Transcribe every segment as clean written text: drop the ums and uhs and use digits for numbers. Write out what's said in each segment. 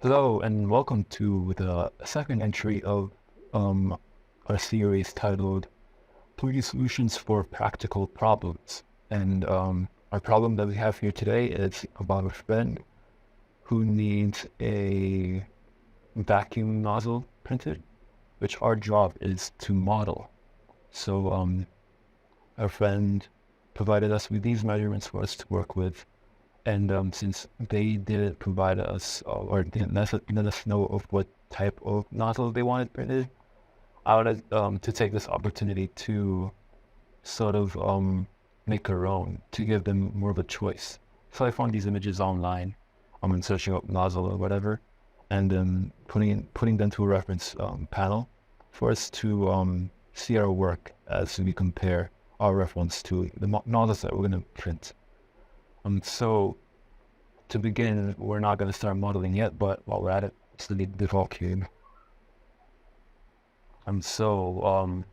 Hello and welcome to the second entry of um, our series titled 3D Solutions for Practical Problems. And our problem that we have here today is about a friend who needs a vacuum nozzle printed, which our job is to model. So our friend provided us with these measurements for us to work with. And since they didn't provide us or didn't let us know of what type of nozzle they wanted printed, I wanted to take this opportunity to sort of make our own, to give them more of a choice. So I found these images online. I'm searching up nozzle or whatever, and putting them to a reference panel for us to see our work as we compare our reference to the nozzles that we're going to print. So to begin, we're not going to start modeling yet, but while we're at it, let's delete the default cube. So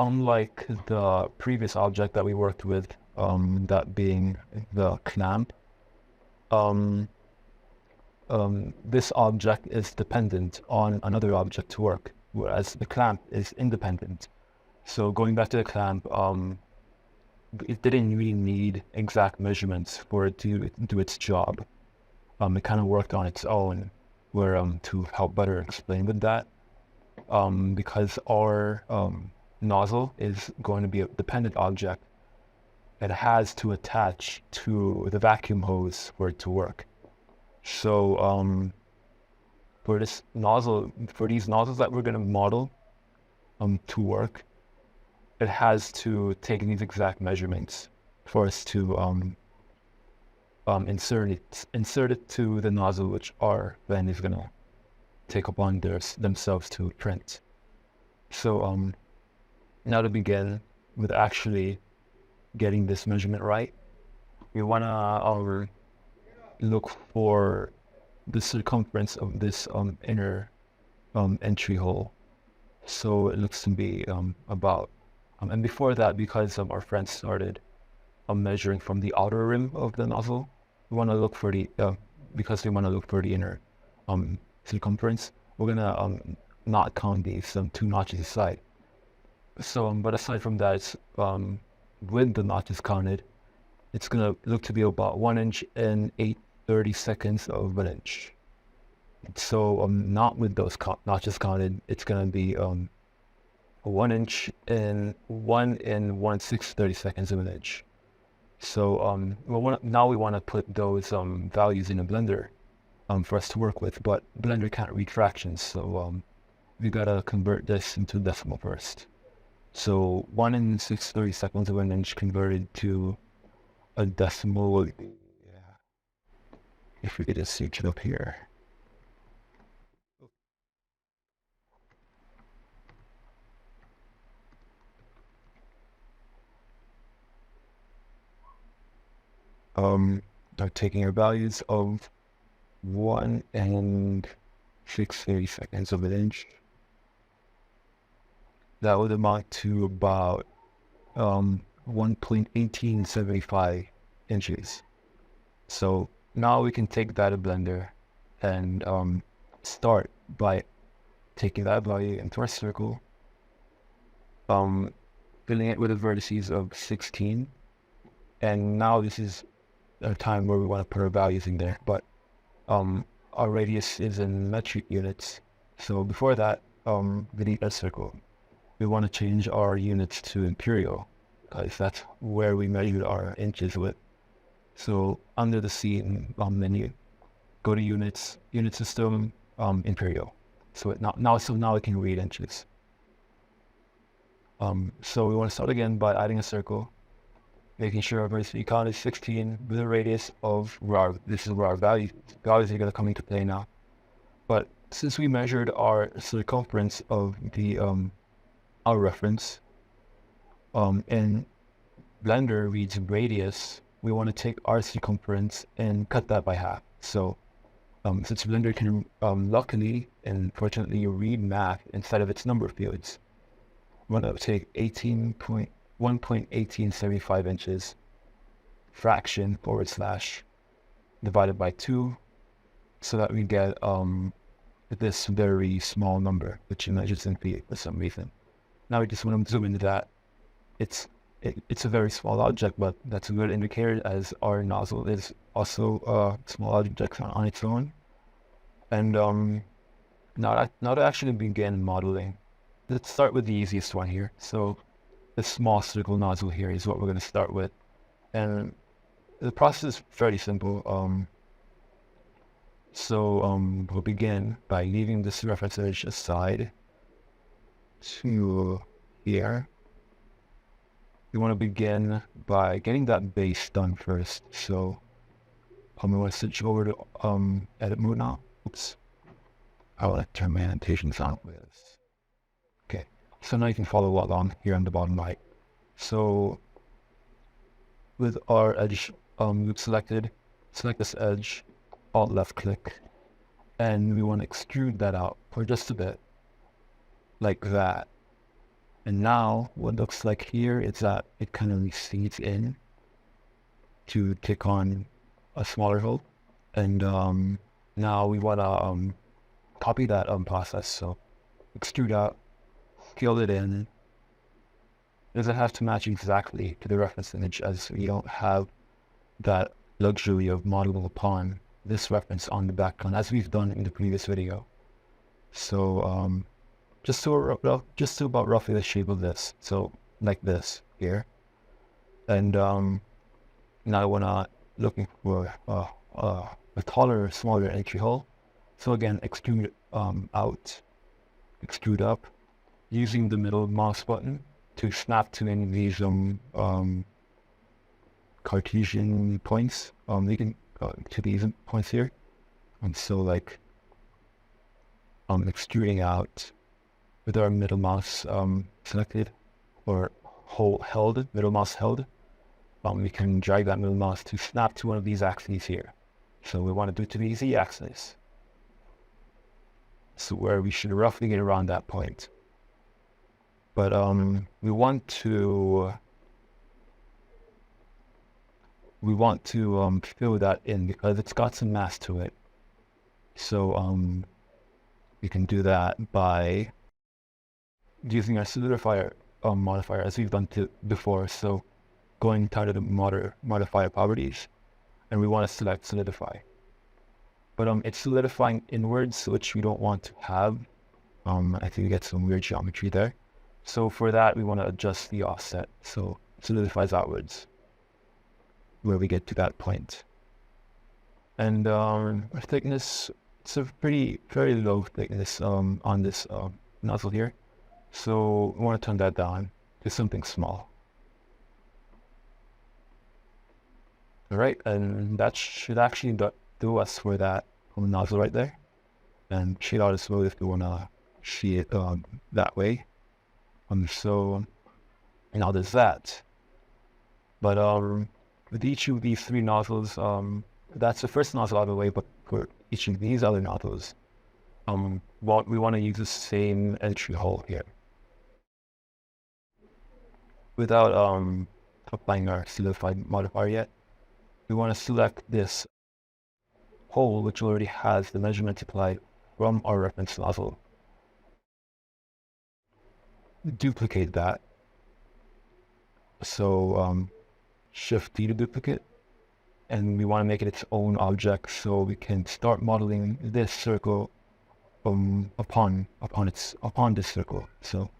unlike the previous object that we worked with, that being the clamp, um, this object is dependent on another object to work, whereas the clamp is independent. So going back to the clamp, it didn't really need exact measurements for it to do its job. It kind of worked on its own, where to help better explain with that, because our nozzle is going to be a dependent object, it has to attach to the vacuum hose for it to work. So for this nozzle, for these nozzles that we're going to model to work, it has to take these exact measurements for us to insert it to the nozzle, which our friend is gonna take upon themselves to print. So now to begin with actually getting this measurement right, we wanna look for the circumference of this inner entry hole. So it looks to be about and before that, because our friend started measuring from the outer rim of the nozzle, we want to look for the because we want to look for the inner circumference. We're gonna not count these two notches aside. So but aside from that, it's, with the notches counted, it's gonna look to be about 1 inch and 8/30 of an inch. So not with those notches counted, it's gonna be 1 inch and 1 1/6/30 of an inch. So now we want to put those values in a blender for us to work with, but Blender can't read fractions, so we gotta convert this into decimal first. So 1 6/32 of an inch converted to a decimal would be, yeah, if we could just search it up here. Are taking our values of 1 6/32 of an inch. That would amount to about 1.1875 inches. So now we can take that to Blender and start by taking that value into our circle, filling it with the vertices of 16. And now this is a time where we want to put our values in there, but our radius is in metric units. So before that, delete that circle. We want to change our units to imperial, because that's where we measured our inches with. So under the scene menu, go to units, unit system, imperial. So now it can read inches. So we want to start again by adding a circle, making sure our vertice count is 16 with a radius of this is where our values are going to come into play now. But since we measured our circumference of the our reference, and Blender reads radius, we want to take our circumference and cut that by half. So since Blender can luckily and fortunately read math inside of its number fields, we're going to take 1.1875 inches fraction / divided by 2 so that we get this very small number, which measures in feet for some reason. Now we just want to zoom into that. It's a very small object, but that's a good indicator, as our nozzle is also a small object on its own. And now to actually begin modeling, let's start with the easiest one here. So the small circle nozzle here is what we're going to start with, and the process is fairly simple. We'll begin by leaving this reference edge aside to here. We want to begin by getting that base done first. So we want to switch over to edit mode now. Oops. I want to turn my annotations on with this. Okay. So now you can follow along here on the bottom right. So with our edge loop selected, select this edge, alt left click, and we want to extrude that out for just a bit, like that. And now what looks like here is that it kind of recedes in to take on a smaller hole. And now we want to copy that process. So extrude out, scale it in. It doesn't have to match exactly to the reference image, as we don't have that luxury of modeling upon this reference on the background, as we've done in the previous video. So just to about roughly the shape of this, so like this here. And now I wanna looking for a taller, smaller entry hole. So again, extrude out, extrude up, using the middle mouse button to snap to any of these Cartesian points. You can to these points here. And so like extruding out with our middle mouse selected or held, middle mouse held, we can drag that middle mouse to snap to one of these axes here. So we want to do it to the Z axis. So where we should roughly get around that point. But we want to fill that in because it's got some mass to it. So we can do that by using our solidifier modifier, as we've done before. So going down to the modifier properties, and we want to select solidify. But it's solidifying inwards, which we don't want to have. I think we get some weird geometry there. So for that, we want to adjust the offset. So solidifies outwards, where we get to that point. And our thickness, it's a very low thickness on this nozzle here. So we want to turn that down to something small. All right, and that should actually do us for that nozzle right there. And shade out as well if you want to see it that way. So now there's that. But with each of these three nozzles, that's the first nozzle out of the way. But for each of these other nozzles, we want to use the same entry hole here. Without applying our solidified modifier yet, we want to select this hole, which already has the measurement applied from our reference nozzle. Duplicate that. So Shift D to duplicate, and we want to make it its own object, so we can start modeling this circle upon this circle. So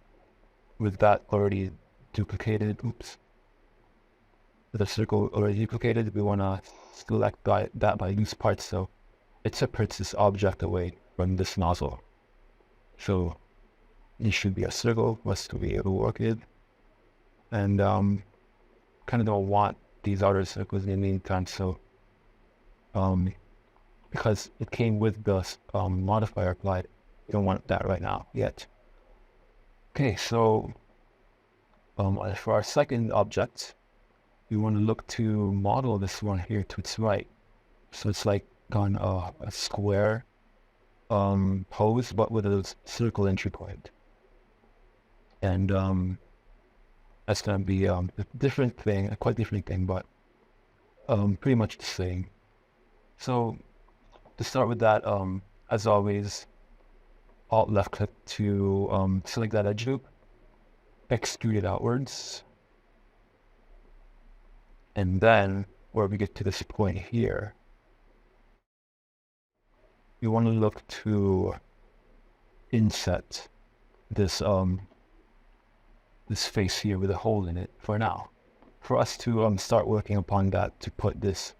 with that already duplicated, with the circle already duplicated, we want to select that by loose parts, so it separates this object away from this nozzle. So it should be a circle for us to be able to work it. And kind of don't want these outer circles in the meantime, so because it came with the modifier applied, we don't want that right now yet. Okay, so for our second object, we want to look to model this one here to its right. So it's like on a square pose, but with a circle entry point. And that's going to be a different thing, a quite different thing, but pretty much the same. So To start with that, as always, Alt left click to select that edge loop, extrude it outwards, and then where we get to this point here, we want to look to inset this this face here with a hole in it for now, for us to start working upon that to put this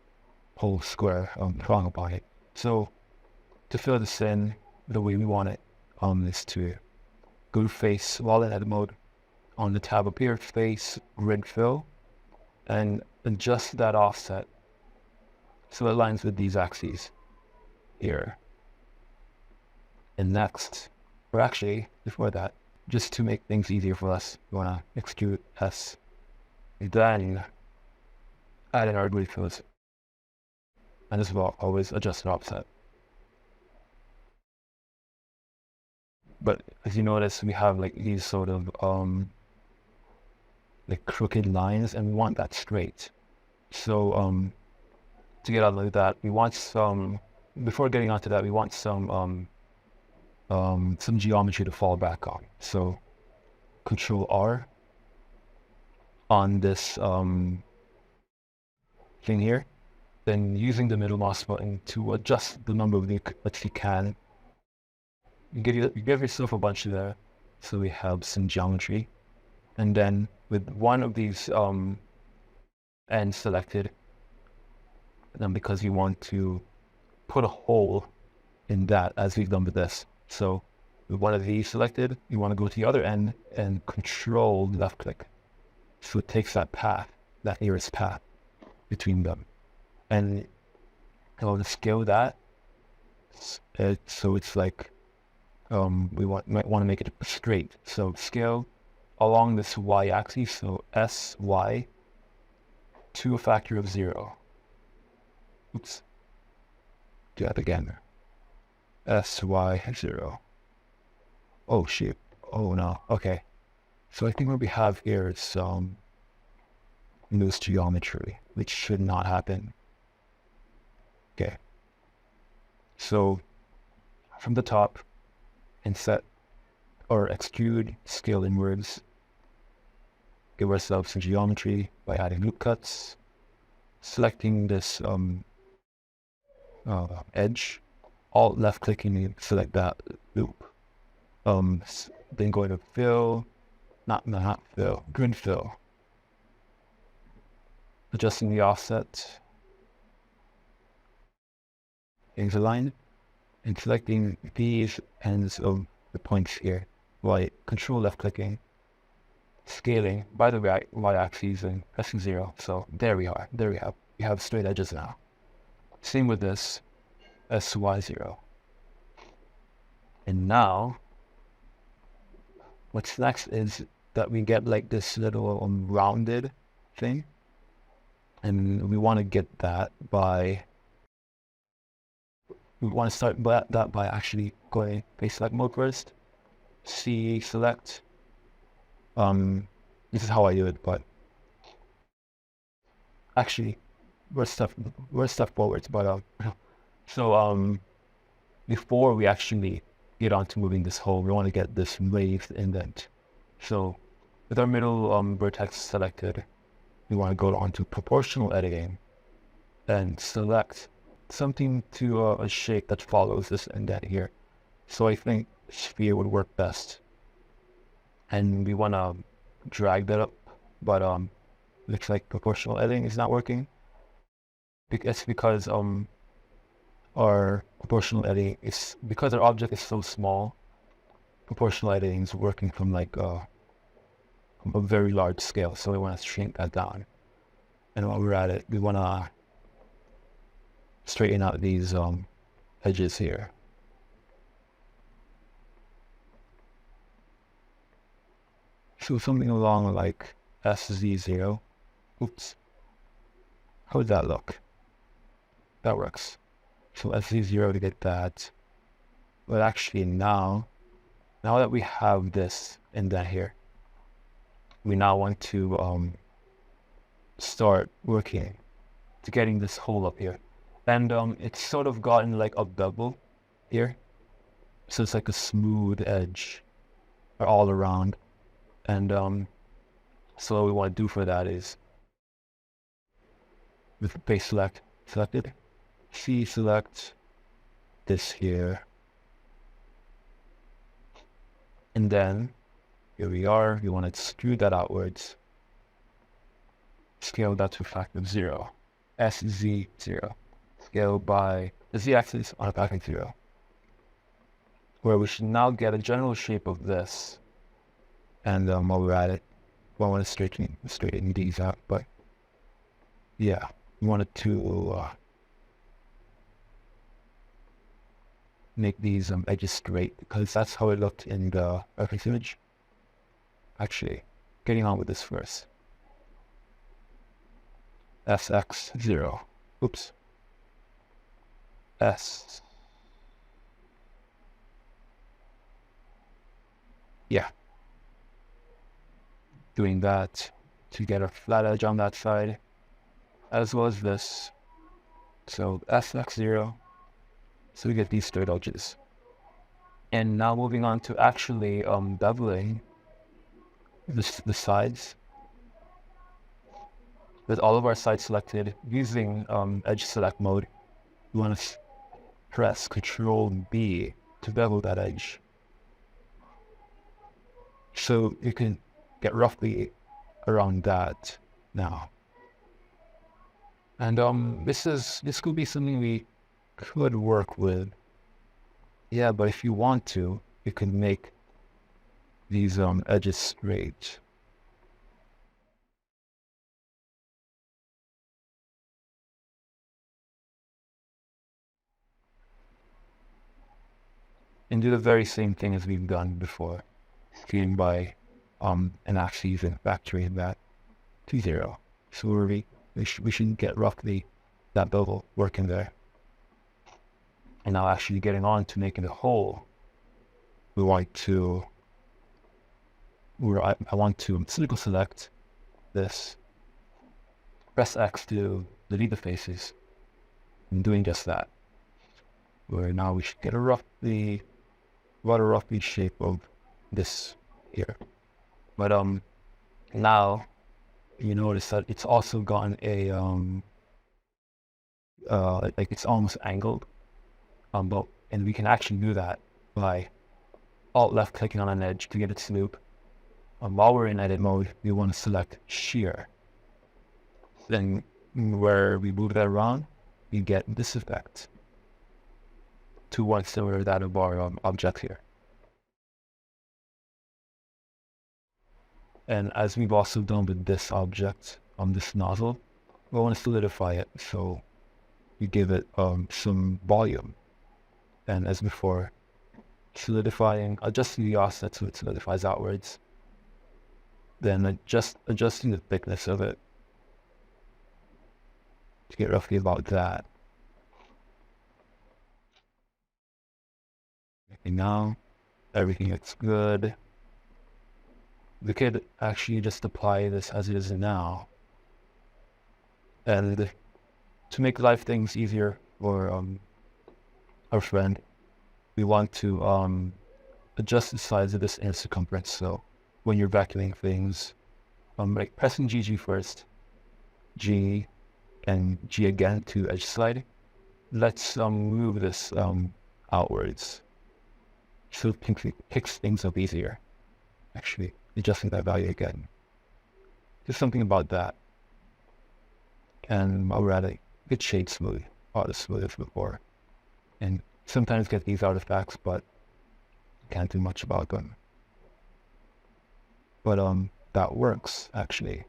whole square prong upon it. So to fill this in the way we want it, is to go to face while in edit mode, on the tab up here, face grid fill, and adjust that offset so it aligns with these axes here. And next, or actually before that, just to make things easier for us, we want to extrude S, then add in our grid fills, and as well always adjust the offset. But as you notice, we have like these sort of like crooked lines, and we want that straight. So to get out of that, we want some, before getting onto that, we want some geometry to fall back on. So Control R on this thing here, then using the middle mouse button to adjust the number of that you can. You give yourself a bunch there, so we have some geometry, and then with one of these ends selected, and then because you want to put a hole in that as we've done with this, so with one of these selected, you want to go to the other end and Control left click, so it takes that path, that nearest path between them, and I want to scale that so it's like we might want to make it straight. So scale along this y-axis, so SY to a factor of 0. Oops. Do that again. SY0. Oh shit. Oh no. Okay. So I think what we have here is loose geometry, which should not happen. Okay. So from the top, inset or extrude, scale inwards, give ourselves some geometry by adding loop cuts, selecting this edge, Alt left clicking and select that loop, then go to fill, not fill, grid fill, adjusting the offset, things aligned, and selecting these ends of the points here by Control left clicking, scaling by the y-axis and pressing 0. So there we are. There we have straight edges now. Same with this SY0. And now what's next is that we get like this little rounded thing, and we want to get that by start that by actually going face select mode first, C select. This is how I do it, but actually we're stuff forwards. But so before we actually get on to moving this hole, we want to get this raised indent. So with our middle vertex selected, we want to go on to proportional editing and select something to a shape that follows this indent here. So I think sphere would work best, and we want to drag that up, but looks like proportional editing is not working. It's because our proportional editing is, because our object is so small, proportional editing is working from like a very large scale, so we want to shrink that down. And while we're at it, we want to straighten out these edges here. So something along like SZ0. Oops. How does that look? That works. So SZ0 to get that. But actually now that we have this indent here, we now want to start working to getting this hole up here. And it's sort of gotten like a bevel here. So it's like a smooth edge all around. And so what we want to do for that is with base selected, C select this here. And then here we are, we want to extrude that outwards. Scale that to a factor of 0. SZ0. Scale by the z-axis on a factor of 0. Where we should now get a general shape of this. And while we're at it, I want to straighten these out, but yeah, we wanted to make these edges straight because that's how it looked in the reference image. Actually, getting on with this first. SX0. Oops. S. Yeah. Doing that to get a flat edge on that side, as well as this. So SX0. So we get these straight edges. And now moving on to actually beveling the sides. With all of our sides selected, using edge select mode, we want to press Control B to bevel that edge. So you can get roughly around that now. And this could be something we could work with. Yeah, but if you want to, you can make these edges straight. And do the very same thing as we've done before, scaling by and actually using factoring that to 0. So we should get roughly that bevel working there. And now actually getting on to making the hole, I want to cyclical select this, press X to delete the faces, and doing just that. Where now we should get a roughly shape of this here. But now you notice that it's also gotten a like it's almost angled. And we can actually do that by alt left clicking on an edge to get it smooth. While we're in edit mode, we want to select shear. Then where we move that around, we get this effect to one similar to that of our object here. And as we've also done with this object on this nozzle, we want to solidify it, so we give it some volume. And as before, adjusting the offset so it solidifies outwards. Then adjusting the thickness of it to get roughly about that. And now everything looks good. We could actually just apply this as it is now. And to make life things easier for our friend, we want to adjust the size of this inner circumference. So when you're vacuuming things, like pressing GG first, G and G again to edge slide. Let's move this outwards, so it picks things up easier. Actually, adjusting that value again. Just something about that. And while we're at it, get shade smooth, auto smooth as before. And sometimes get these artifacts, but can't do much about them. But that works actually.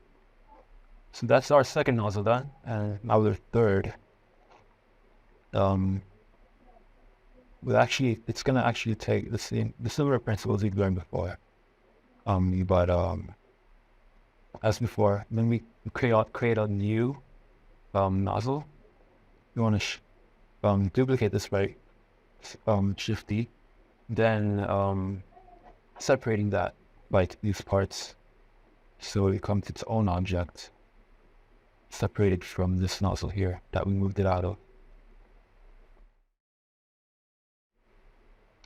So that's our second nozzle done, and now the third. It's gonna actually take the similar principles we've learned before. But as before, when we create a new nozzle, we want to duplicate this by Shift D, then separating that by these parts, so it becomes its own object, separated from this nozzle here that we moved it out of.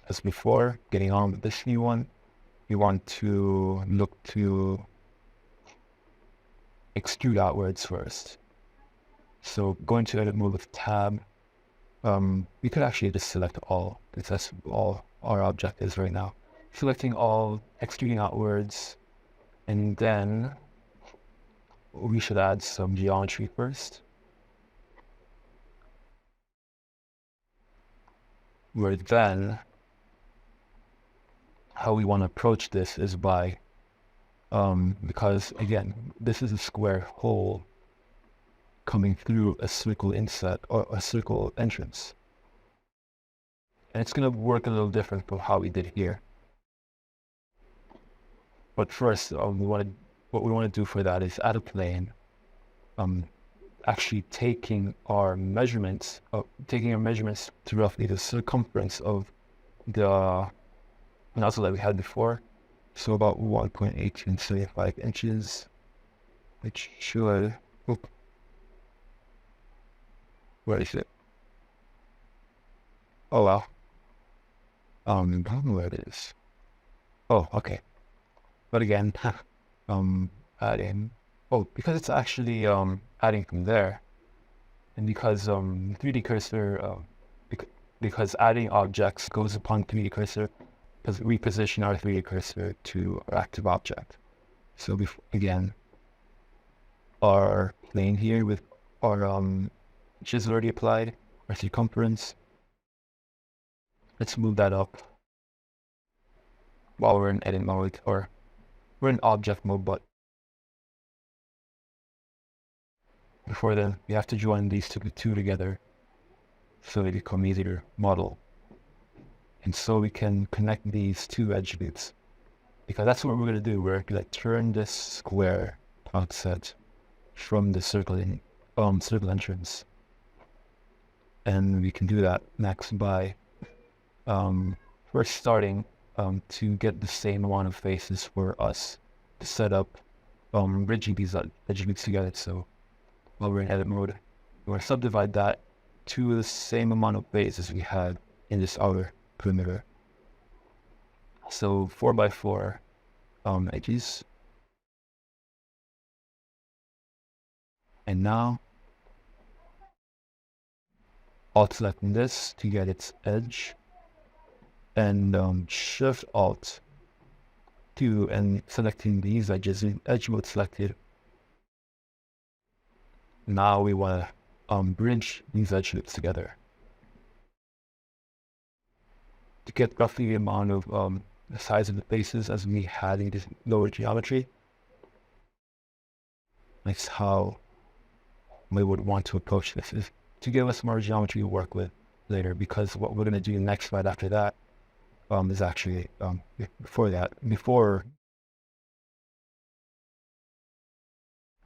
as before, getting on with this new one, we want to look to extrude outwards first. So going to edit mode with tab, we could actually just select all, because that's all our object is right now. Selecting all, extruding outwards, and then we should add some geometry first. Where then, how we want to approach this is by, because again, this is a square hole coming through a circle inset or a circle entrance. And it's going to work a little different from how we did here. But first, what we want to do for that is add a plane, actually taking our measurements to roughly the circumference of the nozzle that we had before. So about 1.1875 inches, which should, where is it? Oh wow. I don't know where it is. Oh, okay. But again, adding, because it's actually adding from there, and because 3D cursor, because adding objects goes upon 3D cursor, because we position our 3D cursor to our active object. So again, our plane here with our which is already applied, our circumference. Let's move that up while we're in edit mode, or we're in object mode, but before then, we have to join these two together so they become easier to model. And so we can connect these two edge loops, because that's what we're going to do. We're going to turn this square outset from the circle entrance. And we can do that next by first starting to get the same amount of faces for us to set up bridging these edge loops together. So while we're in edit mode, we want to subdivide that to the same amount of faces we had in this outer perimeter. So 4x4 edges. And now Alt selecting this to get its edge, and Shift Alt 2 and selecting these edges in edge mode selected. Now we want to bridge these edge loops together to get roughly the amount of the size of the faces as we had in this lower geometry. That's how we would want to approach this, is to give us more geometry to work with later, because what we're going to do next right after that is actually before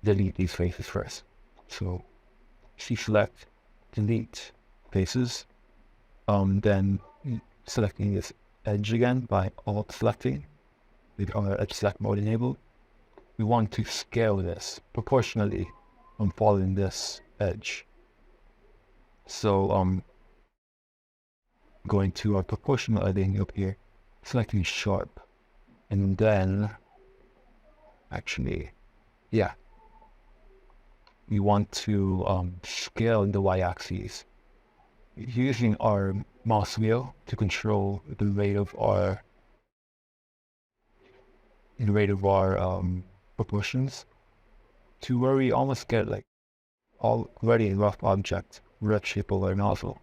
delete these faces first. So select, delete faces, then selecting this edge again by Alt selecting with our edge select mode enabled. We want to scale this proportionally following this edge. So going to our proportional editing up here, selecting sharp, and then we want to scale the y-axis using our mouse wheel to control the rate of our proportions, to where we almost get like already a rough object, rough shape of our nozzle.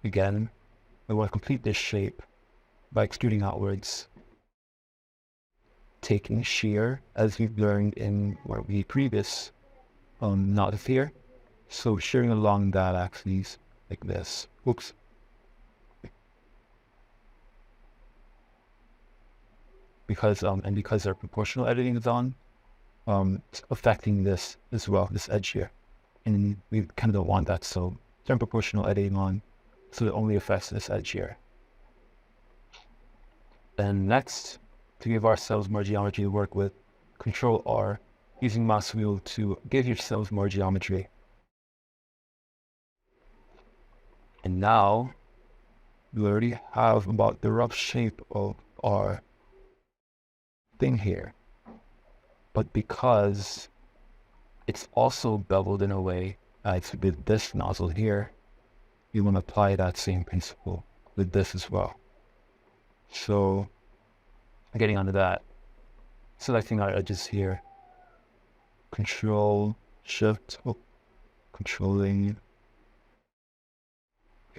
Again, we want to complete this shape by extruding outwards, taking shear as we've learned in one of the previous nozzles here. So shearing along that axis like this. Oops. Because our proportional editing is on, it's affecting this as well, this edge here, and we kind of don't want that. So turn proportional editing on, so it only affects this edge here. And next, to give ourselves more geometry to work with, Control R, using mouse wheel to give yourselves more geometry. And now we already have about the rough shape of our thing here. But because it's also beveled in a way as with this nozzle here, we want to apply that same principle with this as well. So getting onto that, selecting our edges here, Control, Shift, controlling,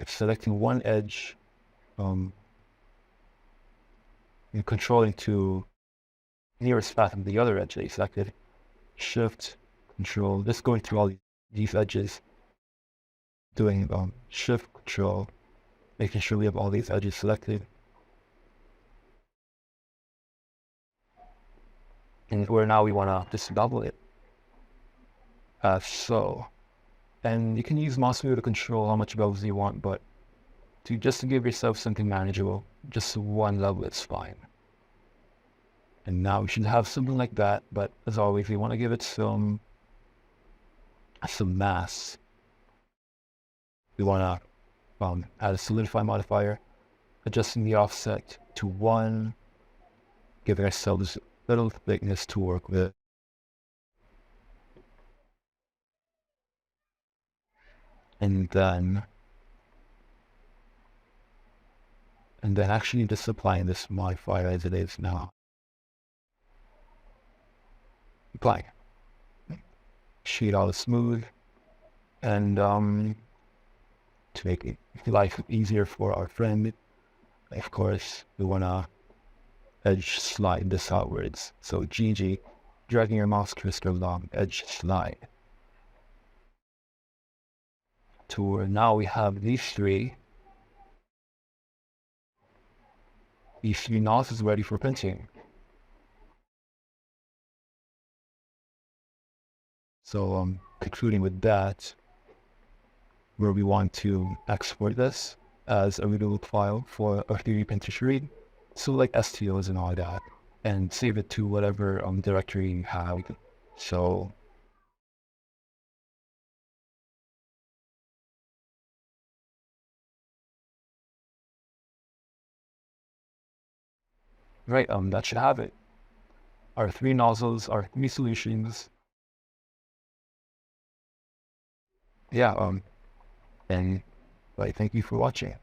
selecting one edge, and controlling to nearest path of the other edge that you selected. Shift, Control, just going through all these edges, doing Shift, Control, making sure we have all these edges selected. And where now we want to just double it. So. And you can use mouse wheel to control how much bevels you want, but just to give yourself something manageable, just one level is fine. And now we should have something like that, but as always, we want to give it some mass. We want to add a solidify modifier, adjusting the offset to 1, giving ourselves a little thickness to work with. And then actually just applying this modifier as it is now. Applying. Sheet all smooth. And to make life easier for our friend, of course, we want to edge slide this outwards. So GG, dragging your mouse cursor along, edge slide. To where now we have these three nozzles ready for printing. So concluding with that, where we want to export this as a readable file for a 3D printer to read, so like STOs and all that, and save it to whatever directory you have. So right, that should have it. Our 3 nozzles, our 3 solutions. Yeah, and thank you for watching.